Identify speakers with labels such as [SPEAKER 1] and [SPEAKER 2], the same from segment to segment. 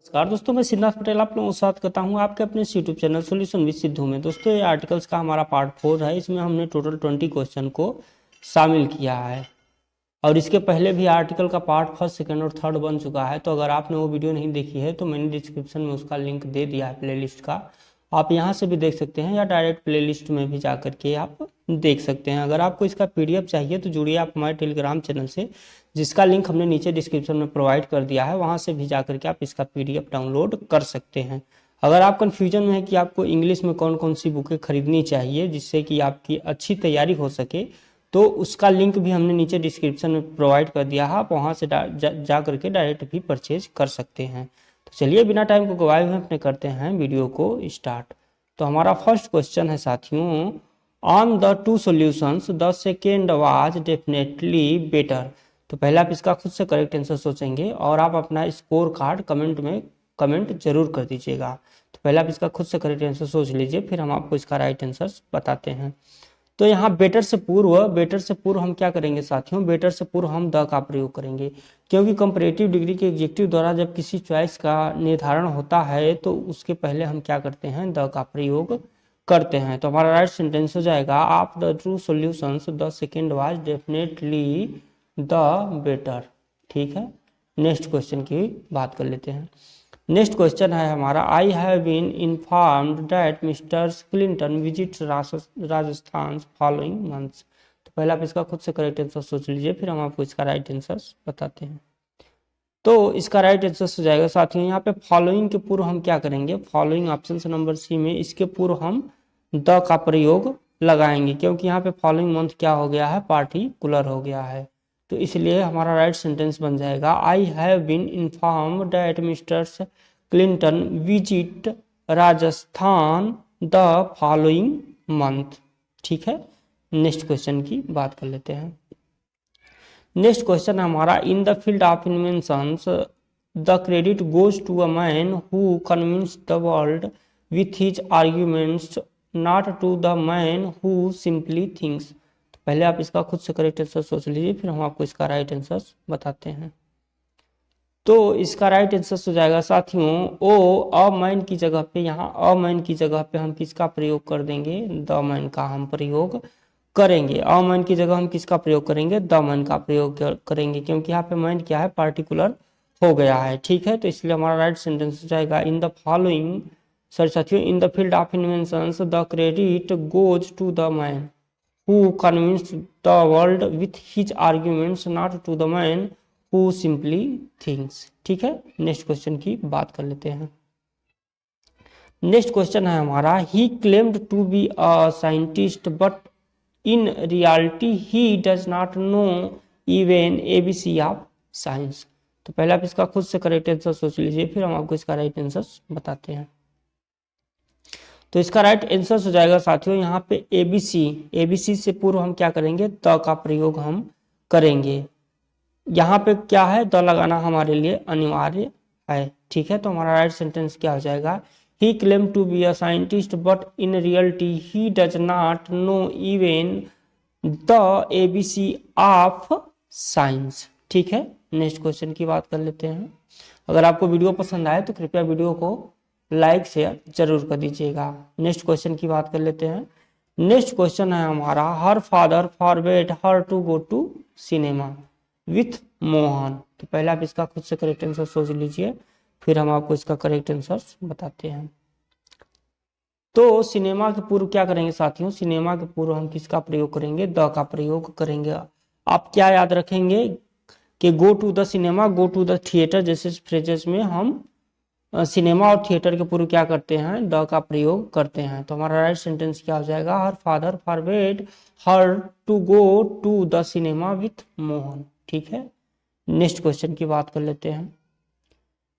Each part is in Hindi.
[SPEAKER 1] नमस्कार दोस्तों, मैं सिद्धार्थ पटेल आप लोगों को स्वागत करता हूं आपके अपने YouTube channel solution with Sidhu में। दोस्तों ये आर्टिकल्स का हमारा पार्ट 4 है। इसमें हमने टोटल 20 क्वेश्चन को शामिल किया है और इसके पहले भी आर्टिकल का पार्ट 1, 2 और 3 बन चुका है। तो अगर आपने वो वीडियो नहीं देखी है तो मैंने डिस्क्रिप्शन में उसका लिंक दे दिया है प्लेलिस्ट का, आप यहाँ से भी देख सकते हैं या डायरेक्ट प्लेलिस्ट में भी जा करके आप देख सकते हैं। अगर आपको इसका PDF चाहिए तो जुड़िए आप हमारे टेलीग्राम चैनल से, जिसका लिंक हमने नीचे डिस्क्रिप्शन में प्रोवाइड कर दिया है। वहाँ से भी जा करके आप इसका PDF डाउनलोड कर सकते हैं। अगर आप कन्फ्यूजन में है कि आपको इंग्लिश में कौन कौन सी बुकें खरीदनी चाहिए जिससे कि आपकी अच्छी तैयारी हो सके, तो उसका लिंक भी हमने नीचे डिस्क्रिप्शन में प्रोवाइड कर दिया है। आप वहाँ से जा करके डायरेक्ट भी परचेज कर सकते हैं। तो चलिए बिना टाइम को गवाए हुए अपने करते हैं वीडियो को स्टार्ट। तो हमारा फर्स्ट क्वेश्चन है साथियों, on the two solutions the second was definitely better. तो पहले आप इसका खुद से करेक्ट आंसर सोचेंगे और आप अपना स्कोर कार्ड कमेंट में कमेंट जरूर कर दीजिएगा। तो पहले आप इसका खुद से करेक्ट आंसर सोच लीजिए, फिर हम आपको इसका राइट आंसर बताते हैं। तो यहाँ बेटर से पूर्व हम क्या करेंगे साथियों, बेटर से पूर्व हम द का प्रयोग करेंगे, क्योंकि कंपैरेटिव डिग्री के एग्जेक्टिव द्वारा जब किसी चॉइस का निर्धारण होता है तो उसके पहले हम क्या करते हैं, द का प्रयोग करते हैं। तो हमारा राइट सेंटेंस हो जाएगा, आप the true solutions the second was definitely the better. ठीक है, नेक्स्ट क्वेश्चन की बात कर लेते हैं। नेक्स्ट क्वेश्चन है हमारा, I have been informed that Mister Clinton visit Rajasthan following months. तो पहले आप इसका खुद से करेक्ट आंसर सोच लीजिए, फिर हम आपको इसका राइट आंसर बताते हैं। तो इसका राइट आंसर हो जाएगा साथियों, यहाँ पे फॉलोइंग के पूर्व हम क्या करेंगे, फॉलोइंग ऑप्शन से नंबर सी में इसके पूर्व हम द का प्रयोग लगाएंगे, क्योंकि यहाँ पे फॉलोइंग मंथ क्या हो गया है, पार्टिकुलर हो गया है। तो इसलिए हमारा राइट सेंटेंस बन जाएगा, I have been informed that Mister Clinton visit Rajasthan the following month. ठीक है, नेक्स्ट क्वेश्चन की बात कर लेते हैं। नेक्स्ट क्वेश्चन है हमारा, in the field of inventions the credit goes to a man who convinced the world with his arguments not to the man who simply thinks. पहले आप इसका खुद से करेक्ट आंसर सोच लीजिए, फिर हम आपको इसका राइट आंसर बताते हैं। तो इसका राइट आंसर हो जाएगा साथियों, ओ अ मैन की जगह पे, यहाँ अ मैन की जगह पे हम किसका प्रयोग कर देंगे, द मैन का हम प्रयोग करेंगे। अ मैन की जगह हम किसका प्रयोग करेंगे, द मैन का प्रयोग करेंगे, क्योंकि यहाँ पे मैन क्या है, पार्टिकुलर हो गया है। ठीक है, तो इसलिए हमारा राइट सेंटेंस हो जाएगा, इन द फॉलोइंग सॉरी साथियों, in the field of inventions the credit goes to the man who convinced the world with his arguments, not to the man who simply thinks। ठीक है, नेक्स्ट क्वेश्चन की बात कर लेते हैं। नेक्स्ट क्वेश्चन है हमारा, he claimed to be a scientist but in reality he does not know even ABC of science। तो पहले आप इसका खुद से करेक्ट आंसर सोच लीजिए, फिर हम आपको इसका राइट आंसर बताते हैं। तो इसका राइट आंसर हो जाएगा साथियों, यहाँ पे एबीसी से पूर्व हम क्या करेंगे, द का प्रयोग हम करेंगे। यहाँ पे क्या है, द लगाना हमारे लिए अनिवार्य है। ठीक है, तो हमारा राइट सेंटेंस क्या हो जाएगा, he claim to be a scientist but in reality he does not know even the ABC of science. ठीक है, नेक्स्ट क्वेश्चन की बात कर लेते हैं। अगर आपको वीडियो पसंद आए तो कृपया वीडियो को लाइक शेयर जरूर कर दीजिएगा। नेक्स्ट क्वेश्चन की बात कर लेते हैं। नेक्स्ट क्वेश्चन है हमारा, her father forbade her to go to cinema with Mohan. तो पहले आप इसका खुद से करेक्ट आंसर सोच लीजिए, फिर हम आपको इसका करेक्ट आंसर बताते हैं। तो सिनेमा के पूर्व क्या करेंगे साथियों, सिनेमा के पूर्व हम किसका प्रयोग करेंगे, द का प्रयोग करेंगे। आप क्या याद रखेंगे कि go to the cinema, go to the theatre जैसे फ्रेजेस में हम सिनेमा और थिएटर के पूर्व क्या करते हैं, द का प्रयोग करते हैं। तो हमारा राइट सेंटेंस क्या हो जाएगा, her father forbade her to go to the cinema with Mohan. ठीक है, नेक्स्ट क्वेश्चन की बात कर लेते हैं।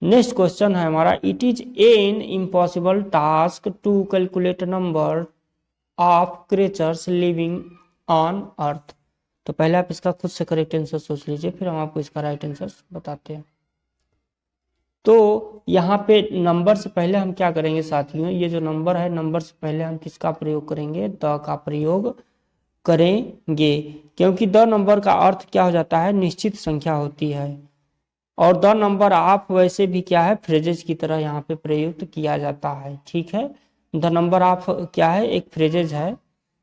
[SPEAKER 1] नेक्स्ट क्वेश्चन है हमारा, it is an impossible task to calculate number of creatures living on earth. तो पहले आप इसका खुद से करेक्ट आंसर सोच लीजिए, फिर हम आपको इसका राइट आंसर बताते हैं। तो यहाँ पे नंबर से पहले हम क्या करेंगे साथियों, ये जो नंबर है, नंबर से पहले हम किसका प्रयोग करेंगे, द का प्रयोग करेंगे, क्योंकि द नंबर का अर्थ क्या हो जाता है, निश्चित संख्या होती है। और द नंबर ऑफ वैसे भी क्या है, फ्रेजेज की तरह यहाँ पे प्रयुक्त किया जाता है। ठीक है, द नंबर ऑफ क्या है, एक फ्रेजेज है,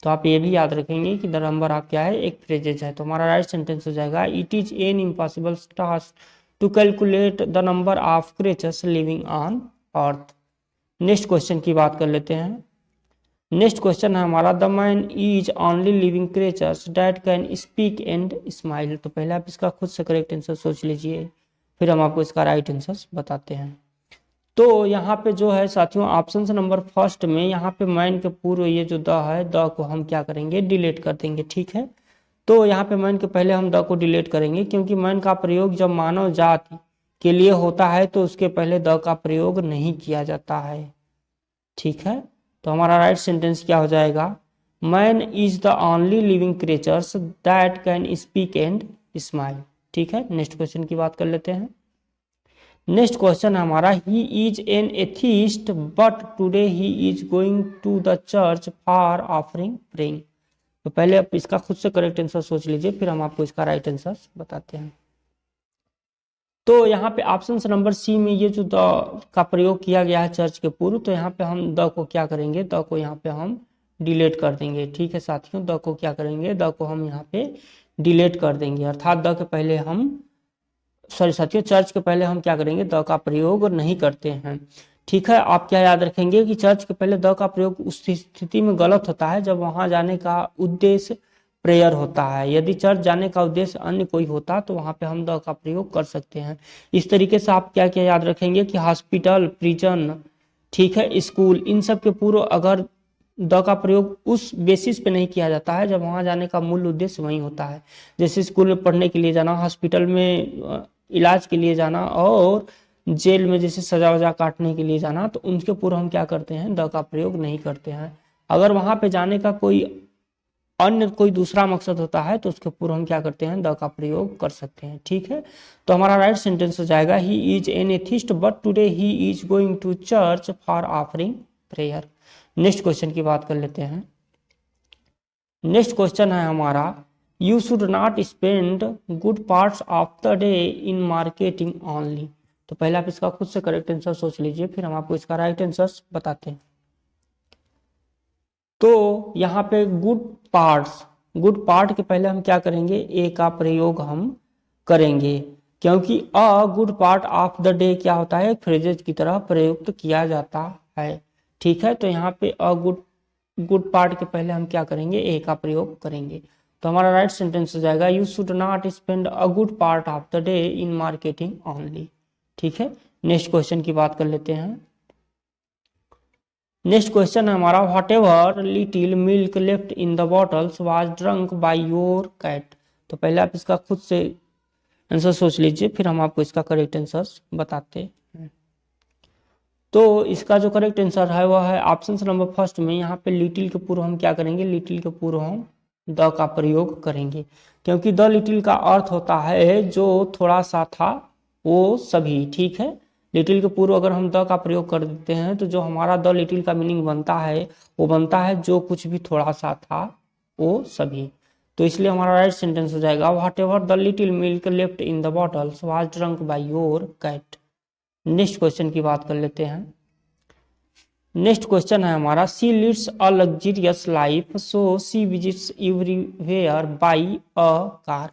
[SPEAKER 1] तो आप ये भी याद रखेंगे कि द नंबर ऑफ क्या है, एक फ्रेजेज है। तो हमारा राइट सेंटेंस हो जाएगा it is an impossible task to calculate the number of creatures living on earth. Next question की बात कर लेते हैं। नेक्स्ट क्वेश्चन है हमारा the man is only living creatures that can speak and smile. तो पहले आप इसका खुद से करेक्ट आंसर सोच लीजिए, फिर हम आपको इसका राइट आंसर बताते हैं। तो यहाँ पे जो है साथियों ऑप्शन नंबर फर्स्ट में यहाँ पे मैन के पूर्व ये जो द है, द को हम क्या करेंगे, डिलीट कर देंगे। ठीक है, तो यहाँ पे मैन के पहले हम द को डिलीट करेंगे, क्योंकि मैन का प्रयोग जब मानव जाति के लिए होता है तो उसके पहले द का प्रयोग नहीं किया जाता है। ठीक है, तो हमारा राइट सेंटेंस क्या हो जाएगा, man is the only living creatures that can speak and smile. ठीक है, नेक्स्ट क्वेश्चन की बात कर लेते हैं। नेक्स्ट क्वेश्चन है हमारा he is an atheist but today he is going to the church for offering praying. तो पहले आप इसका खुद से करेक्ट आंसर सोच लीजिए, फिर हम आपको इसका राइट आंसर बताते हैं। तो यहाँ पे ऑप्शन नंबर सी में ये जो द का प्रयोग किया गया है चर्च के पूर्व, तो यहाँ पे हम द को क्या करेंगे, द को यहाँ पे हम डिलीट कर देंगे। ठीक है साथियों, द को क्या करेंगे, द को हम यहाँ पे डिलीट कर देंगे, अर्थात द के पहले हम साथियों चर्च के पहले हम क्या करेंगे, द का प्रयोग नहीं करते हैं। ठीक है, आप क्या याद रखेंगे कि चर्च के पहले द का प्रयोग उस स्थिति में गलत होता है जब वहां जाने का उद्देश्य प्रेयर होता है। यदि चर्च जाने का उद्देश्य अन्य कोई होता तो वहां पे हम द का प्रयोग कर सकते हैं। इस तरीके से आप क्या क्या याद रखेंगे कि हॉस्पिटल, प्रिजन, ठीक है, स्कूल, इन सब के पूर्व अगर द का प्रयोग उस बेसिस पे नहीं किया जाता है जब वहां जाने का मूल उद्देश्य वही होता है। जैसे स्कूल में पढ़ने के लिए जाना, हॉस्पिटल में इलाज के लिए जाना, और जेल में जैसे सजा वजा काटने के लिए जाना, तो उनके पूर्व हम क्या करते हैं, द का प्रयोग नहीं करते हैं। अगर वहां पे जाने का कोई अन्य कोई दूसरा मकसद होता है तो उसके पूर्व हम क्या करते हैं, द का प्रयोग कर सकते हैं। ठीक है, तो हमारा राइट सेंटेंस हो जाएगा he is an atheist but today he is going to church for offering prayer. Next question की बात कर लेते हैं। नेक्स्ट क्वेश्चन है हमारा you should not spend good parts of the day in marketing only. तो पहले आप इसका खुद से करेक्ट आंसर सोच लीजिए, फिर हम आपको इसका राइट आंसर बताते हैं। तो यहाँ पे गुड पार्ट के पहले हम क्या करेंगे, ए का प्रयोग हम करेंगे, क्योंकि a good part of the day क्या होता है, फ्रेजेज की तरह प्रयुक्त किया जाता है। ठीक है, तो यहाँ पे अ गुड पार्ट के पहले हम क्या करेंगे, ए का प्रयोग करेंगे। तो हमारा राइट सेंटेंस हो जाएगा you should not spend a good part of the day in marketing only. ठीक है, नेक्स्ट क्वेश्चन की बात कर लेते हैं। नेक्स्ट क्वेश्चन है हमारा whatever little milk left in the bottles was drunk by your cat. तो पहले आप इसका खुद से आंसर सोच लीजिए, फिर हम आपको इसका करेक्ट आंसर बताते हैं। तो इसका जो करेक्ट आंसर है वह है ऑप्शन नंबर फर्स्ट में। यहाँ पे लिटिल के पूर्व हम क्या करेंगे, लिटिल के पूर्व हम द का प्रयोग करेंगे, क्योंकि द लिटिल का अर्थ होता है जो थोड़ा सा था वो सभी। ठीक है, लिटिल के पूर्व अगर हम द का प्रयोग कर देते हैं तो जो हमारा द लिटिल का मीनिंग बनता है वो बनता है जो कुछ भी थोड़ा सा था वो सभी। तो इसलिए हमारा राइट सेंटेंस हो जाएगा whatever the little milk left in the bottles was drunk by your cat. Next question की बात कर लेते हैं। नेक्स्ट क्वेश्चन है हमारा she leads a luxurious life so she visits everywhere by a car.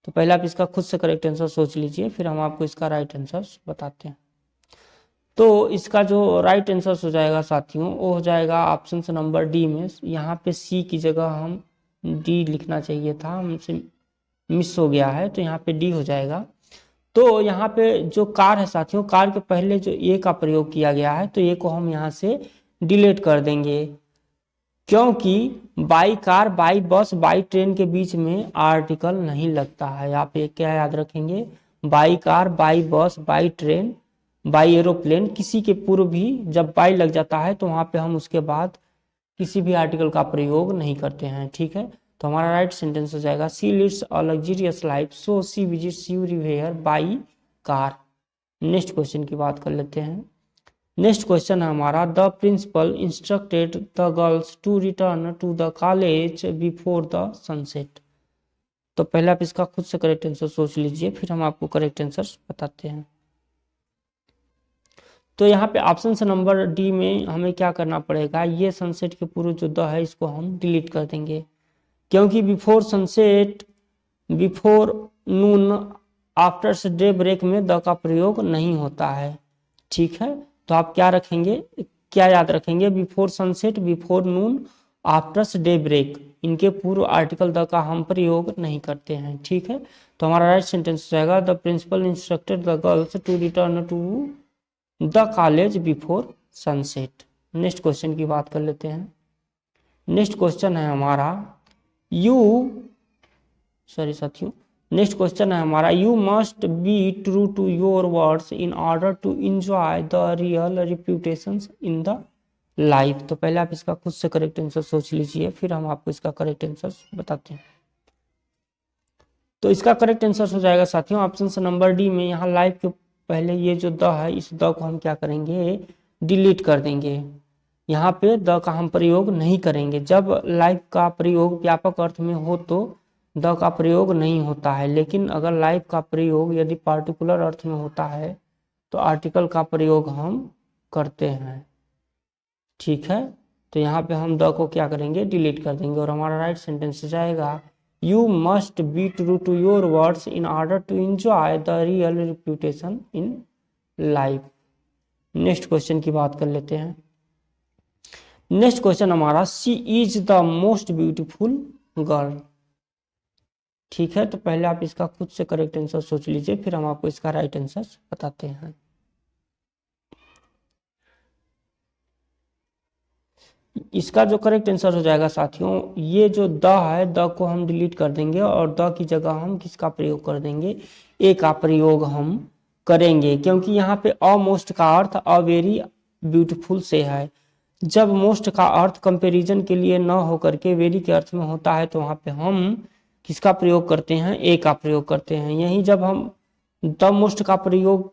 [SPEAKER 1] तो पहले आप इसका खुद से करेक्ट आंसर सोच लीजिए, फिर हम आपको इसका राइट आंसर बताते हैं। तो इसका जो राइट आंसर हो जाएगा साथियों वो हो जाएगा ऑप्शन नंबर डी में। यहाँ पे सी की जगह हम डी लिखना चाहिए था, हमसे मिस हो गया है, तो यहाँ पे डी हो जाएगा। तो यहाँ पे जो कार है साथियों, कार के पहले जो ए का प्रयोग किया गया है तो ए को हम यहाँ से डिलीट कर देंगे, क्योंकि by car, by bus, by train के बीच में आर्टिकल नहीं लगता है। आप ये क्या याद रखेंगे, by car, by bus, by train, by aeroplane, किसी के पूर्व भी जब बाई लग जाता है तो वहां पे हम उसके बाद किसी भी आर्टिकल का प्रयोग नहीं करते हैं। ठीक है, तो हमारा राइट सेंटेंस हो जाएगा she leads a luxurious life so she visits everywhere by car. Next question की बात कर लेते हैं। नेक्स्ट क्वेश्चन है हमारा the principal instructed the girls to return to the college before the sunset. तो पहले आप इसका खुद से करेक्ट आंसर सोच लीजिए, फिर हम आपको करेक्ट आंसर बताते हैं। तो यहाँ पे ऑप्शन से नंबर डी में हमें क्या करना पड़ेगा, ये सनसेट के पूर्व जो द है इसको हम डिलीट कर देंगे, क्योंकि बिफोर सनसेट, बिफोर नून, आफ्टर डे ब्रेक में द का प्रयोग नहीं होता है। ठीक है, तो आप क्या रखेंगे, क्या याद रखेंगे, बिफोर सनसेट, बिफोर नून, आफ्टर डे ब्रेक, इनके पूर्व आर्टिकल द का हम प्रयोग नहीं करते हैं। ठीक है, तो हमारा राइट सेंटेंस हो जाएगा the principal instructed the girls to return to the college before sunset. Next question की बात कर लेते हैं। नेक्स्ट क्वेश्चन है हमारा साथियों, नेक्स्ट क्वेश्चन है हमारा you must be true to your words in order to enjoy the real reputation in the life. तो पहले आप इसका खुद से करेक्ट आंसर सोच लीजिए, फिर हम आपको इसका करेक्ट आंसर बताते हैं। तो इसका करेक्ट आंसर हो जाएगा साथियों ऑप्शन से नंबर डी में। यहाँ लाइफ के पहले ये जो द है, इस द को हम क्या करेंगे, डिलीट कर देंगे। यहाँ पे द का हम प्रयोग नहीं करेंगे। जब लाइफ का प्रयोग व्यापक अर्थ में हो तो द का प्रयोग नहीं होता है, लेकिन अगर लाइफ का प्रयोग यदि पार्टिकुलर अर्थ में होता है तो आर्टिकल का प्रयोग हम करते हैं। ठीक है, तो यहाँ पे हम द को क्या करेंगे, डिलीट कर देंगे और हमारा राइट सेंटेंस हो जाएगा you must be true to your words in order to enjoy the real reputation in life. Next question की बात कर लेते हैं। नेक्स्ट क्वेश्चन हमारा she is the most beautiful girl. ठीक है, तो पहले आप इसका खुद से करेक्ट आंसर सोच लीजिए, फिर हम आपको इसका राइट आंसर बताते हैं। इसका जो करेक्ट आंसर हो जाएगा साथियों, ये जो द है, द को हम डिलीट कर देंगे और द की जगह हम किसका प्रयोग कर देंगे, ए का प्रयोग हम करेंगे, क्योंकि यहाँ पे अ मोस्ट का अर्थ अ वेरी ब्यूटीफुल से है। जब मोस्ट का अर्थ कंपैरिजन के लिए न होकर के वेरी के अर्थ में होता है तो वहाँ पे हम किसका प्रयोग करते हैं, ए का प्रयोग करते हैं। यहीं जब हम द मोस्ट का प्रयोग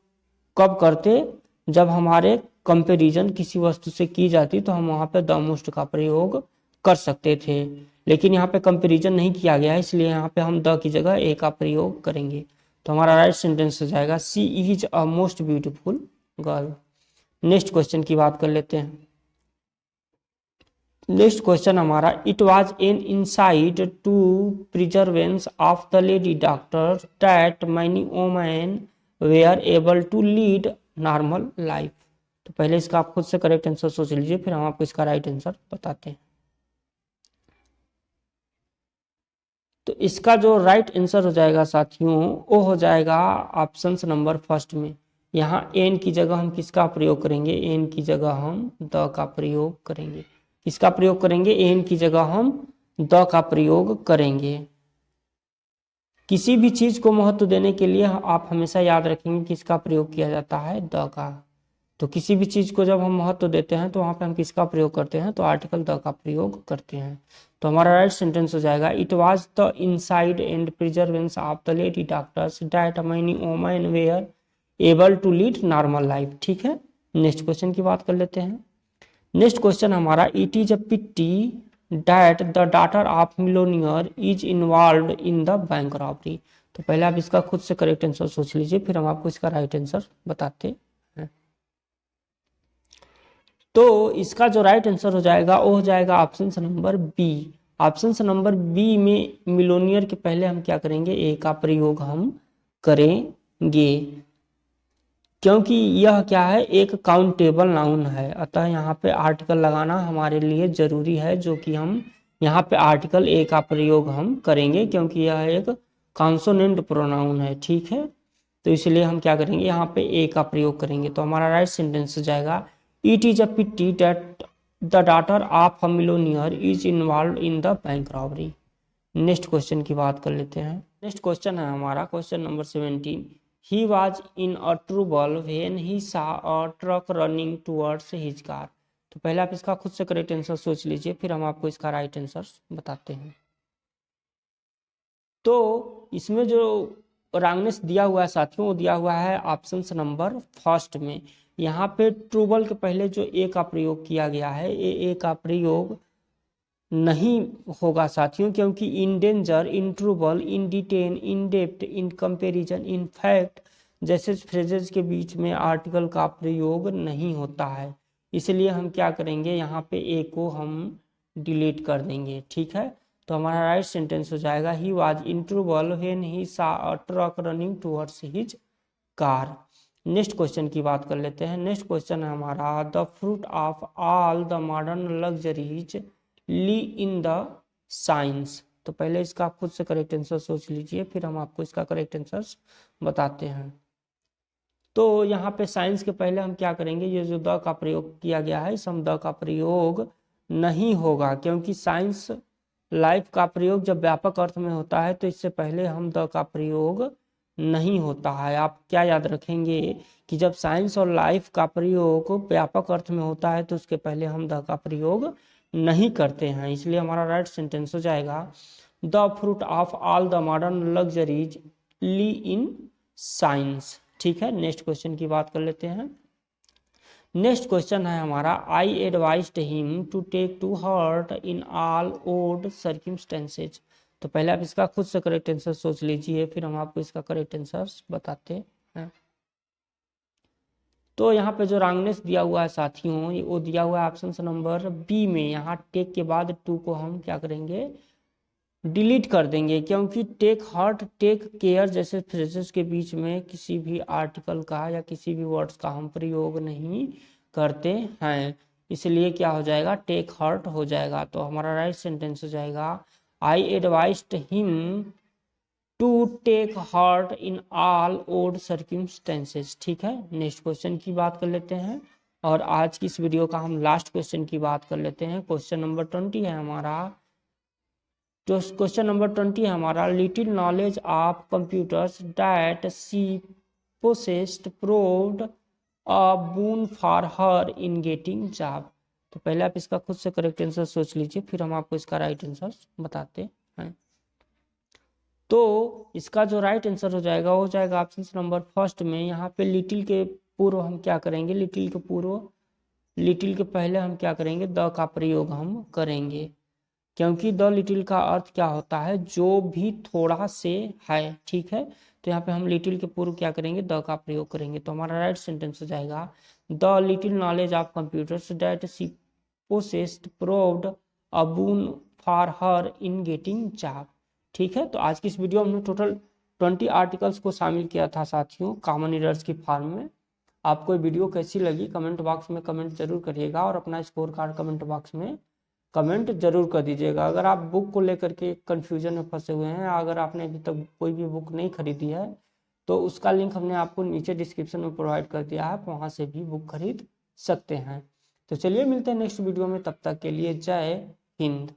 [SPEAKER 1] कब करते, जब हमारे कंपैरिजन किसी वस्तु से की जाती तो हम वहाँ पे द मोस्ट का प्रयोग कर सकते थे, लेकिन यहाँ पे कंपैरिजन नहीं किया गया है, इसलिए यहाँ पे हम द की जगह ए का प्रयोग करेंगे। तो हमारा राइट सेंटेंस हो जाएगा she is a most beautiful girl. Next question की बात कर लेते हैं। नेक्स्ट क्वेश्चन हमारा it was an insight to perseverance of the lady doctor that many women were able to lead normal life. तो पहले इसका आप खुद से करेक्ट आंसर सोच लीजिए, फिर हम आपको इसका राइट आंसर बताते हैं। तो इसका जो राइट आंसर हो जाएगा साथियों, वो हो जाएगा ऑप्शन नंबर फर्स्ट में। यहाँ एन की जगह हम किसका प्रयोग करेंगे, एन की जगह हम द का प्रयोग करेंगे। किसका प्रयोग करेंगे, एन की जगह हम द का प्रयोग करेंगे। किसी भी चीज को महत्व देने के लिए आप हमेशा याद रखेंगे किसका प्रयोग किया जाता है, द का। तो किसी भी चीज को जब हम महत्व देते हैं तो वहां पे हम किसका प्रयोग करते हैं, तो आर्टिकल द का प्रयोग करते हैं। तो हमारा राइट सेंटेंस हो जाएगा it was the insight and perseverance of the lady doctors that many women were able to lead normal life. ठीक है, नेक्स्ट क्वेश्चन की बात कर लेते हैं। नेक्स्ट क्वेश्चन हमारा it is a pity that the daughter of millionaire is involve in the bank robbery. तो पहले आप इसका खुद से करेक्ट आंसर सोच लीजिए, फिर हम आपको इसका राइट आंसर बताते हैं। तो इसका जो राइट आंसर हो जाएगा वो हो जाएगा option number B. Option number B में मिलोनियर के पहले हम क्या करेंगे, ए का प्रयोग हम करेंगे, क्योंकि यह क्या है, एक काउंटेबल नाउन है। अतः यहाँ पे आर्टिकल लगाना हमारे लिए जरूरी है, जो कि हम यहाँ पे आर्टिकल ए का प्रयोग हम करेंगे, क्योंकि यह एक कॉन्सोनेंट प्रोनाउन है। ठीक है, तो इसलिए हम क्या करेंगे, यहाँ पे ए का प्रयोग करेंगे। तो हमारा राइट सेंटेंस हो जाएगा it is a pity that the daughter of a millionaire is involve in the bank robbery. Next question की बात कर लेते हैं। नेक्स्ट क्वेश्चन है हमारा question number 17। He was in a trouble when he saw a truck running towards his car। तो पहले आप इसका खुद से करेक्ट आंसर सोच लीजिए, फिर हम आपको इसका राइट आंसर बताते हैं। तो इसमें जो रॉन्गनेस दिया हुआ है साथियों, वो दिया हुआ है ऑप्शन नंबर फर्स्ट में। यहाँ पे ट्रूबल के पहले जो ए का प्रयोग किया गया है, ए का प्रयोग नहीं होगा साथियों, क्योंकि in danger, in trouble, in detain, in depth, in comparison, in fact जैसे फ्रेजेस के बीच में आर्टिकल का प्रयोग नहीं होता है। इसलिए हम क्या करेंगे, यहाँ पे ए को हम डिलीट कर देंगे। ठीक है, तो हमारा राइट सेंटेंस हो जाएगा he was in trouble when he saw a truck running towards his car. Next question की बात कर लेते हैं। नेक्स्ट क्वेश्चन है हमारा the fruit of all the modern luxuries lie in the science. तो पहले इसका आप खुद से करेक्ट आंसर सोच लीजिए, फिर हम आपको इसका करेक्ट आंसर बताते हैं। तो यहाँ पे साइंस के पहले हम क्या करेंगे, ये जो द का प्रयोग किया गया है, इस हम द का प्रयोग नहीं होगा, क्योंकि साइंस लाइफ का प्रयोग जब व्यापक अर्थ में होता है तो इससे पहले हम द का प्रयोग नहीं होता है। आप क्या याद रखेंगे कि जब साइंस और लाइफ का प्रयोग व्यापक अर्थ में होता है तो उसके पहले हम द का प्रयोग नहीं करते हैं। इसलिए हमारा राइट सेंटेंस हो जाएगा the fruit of all the modern luxuries lie in science. ठीक है, नेक्स्ट क्वेश्चन की बात कर लेते हैं। नेक्स्ट क्वेश्चन है हमारा I advised him to take to heart in all odd circumstances. तो पहले आप इसका खुद से करेक्ट आंसर सोच लीजिए, फिर हम आपको इसका करेक्ट आंसर बताते हैं। तो यहाँ पे जो रॉन्गनेस दिया हुआ है साथियों, वो दिया हुआ है ऑप्शन नंबर बी में। यहाँ टेक के बाद टू को हम क्या करेंगे, डिलीट कर देंगे, क्योंकि टेक हार्ट, टेक केयर जैसे फ्रेजेस के बीच में किसी भी आर्टिकल का या किसी भी वर्ड्स का हम प्रयोग नहीं करते हैं। इसलिए क्या हो जाएगा, टेक हार्ट हो जाएगा। तो हमारा राइट सेंटेंस हो जाएगा I advised him to take heart in all odd circumstances. ठीक है, नेक्स्ट क्वेश्चन की बात कर लेते हैं और आज की इस वीडियो का हम लास्ट क्वेश्चन की बात कर लेते हैं। क्वेश्चन नंबर 20 है हमारा। तो क्वेश्चन नंबर 20 है हमारा little knowledge of computers that C possessed proved a boon for her in getting job. तो पहले आप इसका खुद से करेक्ट आंसर सोच लीजिए, फिर हम आपको इसका राइट आंसर बताते हैं। तो इसका जो राइट आंसर हो जाएगा वो हो जाएगा ऑप्शन नंबर फर्स्ट में। यहाँ पे लिटिल के पूर्व हम क्या करेंगे, लिटिल के पूर्व, लिटिल के पहले हम क्या करेंगे, द का प्रयोग हम करेंगे, क्योंकि द लिटिल का अर्थ क्या होता है, जो भी थोड़ा से है। ठीक है, तो यहाँ पे हम लिटिल के पूर्व क्या करेंगे, द का प्रयोग करेंगे। तो हमारा राइट सेंटेंस हो जाएगा the little knowledge of computers that she possessed proved a boon for her in getting job. ठीक है, तो आज की इस वीडियो में हमने टोटल 20 आर्टिकल्स को शामिल किया था साथियों, कॉमन एरर्स की फॉर्म में। आपको वीडियो कैसी लगी कमेंट बॉक्स में कमेंट जरूर करिएगा और अपना स्कोर कार्ड कमेंट बॉक्स में कमेंट जरूर कर दीजिएगा। अगर आप बुक को लेकर के कंफ्यूजन में फंसे हुए हैं, अगर आपने अभी तक कोई भी बुक नहीं खरीदी है तो उसका लिंक हमने आपको नीचे डिस्क्रिप्शन में प्रोवाइड कर दिया है, वहाँ से भी बुक खरीद सकते हैं। तो चलिए मिलते हैं नेक्स्ट वीडियो में, तब तक के लिए जय हिंद।